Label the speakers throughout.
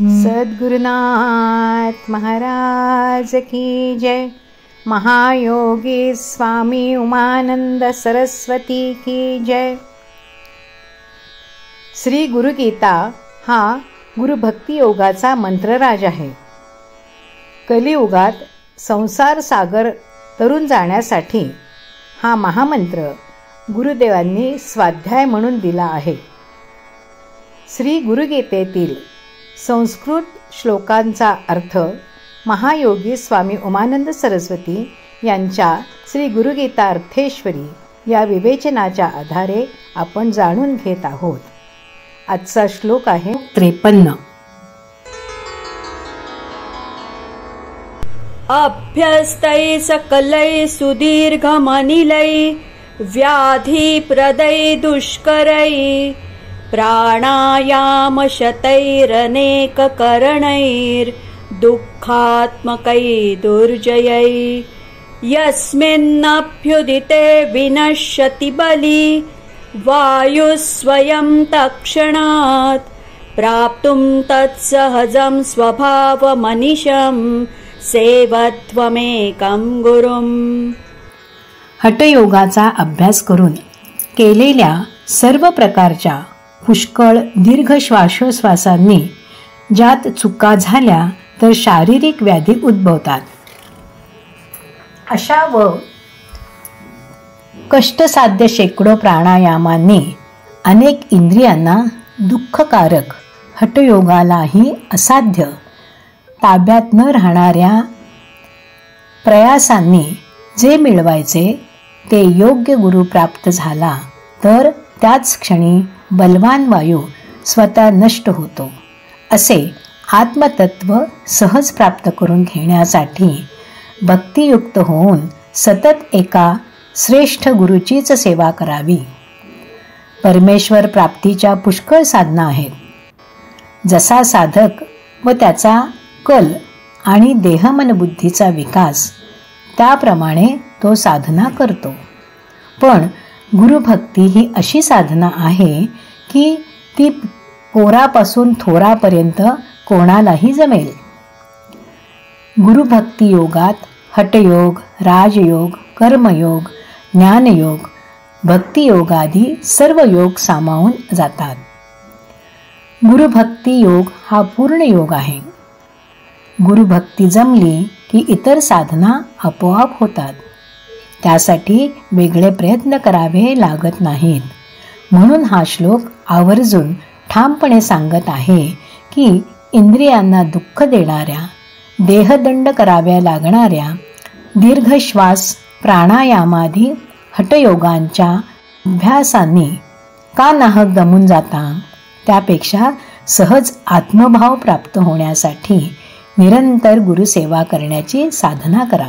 Speaker 1: सद्गुरुनाथ महाराज की जय. महायोगी स्वामी उमानंद सरस्वती की जय. श्री गुरुगीता हा गुरुभक्ती योगाचा मंत्रराज आहे. कलियुगात संसार सागर तरुण जाण्यासाठी हा महामंत्र गुरुदेवांनी स्वाध्याय म्हणून दिला आहे. श्री गुरुगीतेतील संस्कृत श्लोकांचा अर्थ महायोगी स्वामी उमानंद सरस्वती यांच्या श्री गुरुगीता अर्थेश्वरी या विवेचनाच्या आधारे आपण जाणून घेत आहोत. आजचा श्लोक आहे 53.
Speaker 2: अभ्यस्तै सकलै सुदीर्घमनिलै व्याधिप्रदै दुष्करै प्राणायामशतैरनेककरणैर्दुःखात्मकै दुर्जयै यस्मिन्नभ्युदिते विनश्यति बली वायुस्वयं तत्क्षणात् प्राप्तुं तत्सहजं स्वभावमनिशं सेवत्वमेकं गुरुम्.
Speaker 1: हठयोगाचा अभ्यास करून केलेल्या सर्व प्रकारच्या पुष्कळ दीर्घ श्वासोश्वासांनी ज्यात चुका झाल्या तर शारीरिक व्याधी उद्भवतात. अशा व कष्टसाध्य शेकडो प्राणायामांनी अनेक इंद्रियांना दुःखकारक हठयोगालाही असाध्य ताब्यात न राहणाऱ्या प्रयासांनी जे मिळवायचे ते योग्य गुरु प्राप्त झाला तर त्याच क्षणी बलवान वायू स्वतः नष्ट होतो. असे आत्मतत्व सहज प्राप्त करून घेण्यासाठी भक्तियुक्त होऊन सतत एका श्रेष्ठ गुरुचीच सेवा करावी. परमेश्वर प्राप्तीच्या पुष्कळ साधना आहेत. जसा साधक व त्याचा कल आणि देहमनबुद्धीचा विकास त्याप्रमाणे तो साधना करतो. पण गुरुभक्ती ही अशी साधना आहे की ती पोरापासून थोरापर्यंत कोणालाही जमेल. गुरुभक्ती योगात हठयोग, राजयोग, कर्मयोग, ज्ञानयोग, भक्तियोग आदी सर्व योग सामावून जातात. गुरुभक्ती योग हा पूर्ण योग आहे. गुरुभक्ती जमली की इतर साधना आपोआप होतात. त्यासाठी वेगळे प्रयत्न करावे लागत नाहीत. म्हणून हा श्लोक आवर्जून ठामपणे सांगत आहे की इंद्रियांना दुःख देणाऱ्या, देहदंड कराव्या लागणाऱ्या दीर्घ श्वास प्राणायामादी हठयोगांच्या अभ्यासांनी का नाहक गमून जाता. त्यापेक्षा सहज आत्मभाव प्राप्त होण्यासाठी निरंतर गुरुसेवा करण्याची साधना करा.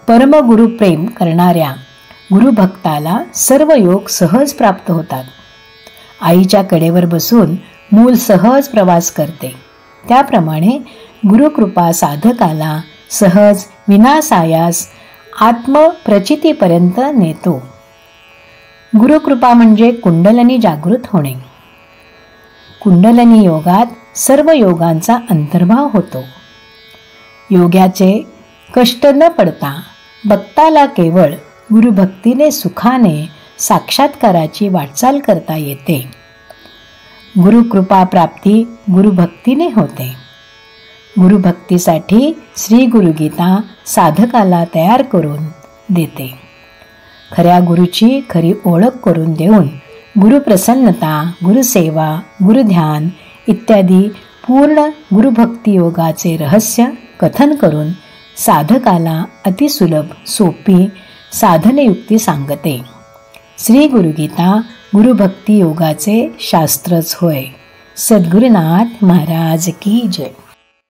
Speaker 1: परमगुरु प्रेम करणाऱ्या गुरुभक्ताला सर्व योग सहज प्राप्त होतात. आईच्या कडेवर बसून मूल सहज प्रवास करते त्याप्रमाणे गुरुकृपा साधकाला सहज विनासायास आत्मप्रचितीपर्यंत नेतो. गुरुकृपा म्हणजे कुंडलिनी जागृत होणे. कुंडलिनी योगात सर्व योगांचा अंतर्भाव होतो. योग्याचे कष्ट न पडता भक्ताला केवळ गुरुभक्तीने सुखाने साक्षात्काराची वाटचाल करता येते. गुरुकृपा प्राप्ती गुरुभक्तीने होते. गुरुभक्तीसाठी श्री गुरुगीता साधकाला तयार करून देते. खऱ्या गुरुची खरी ओळख करून देऊन गुरुप्रसन्नता, गुरुसेवा, गुरुध्यान इत्यादी पूर्ण गुरुभक्ती योगाचे रहस्य कथन करून साधकाला अतिसुलभ सोपी साधनयुक्ती सांगते. श्री गुरुगीता गुरुभक्ती योगाचे शास्त्रच होय. सद्गुरुनाथ महाराज की जय.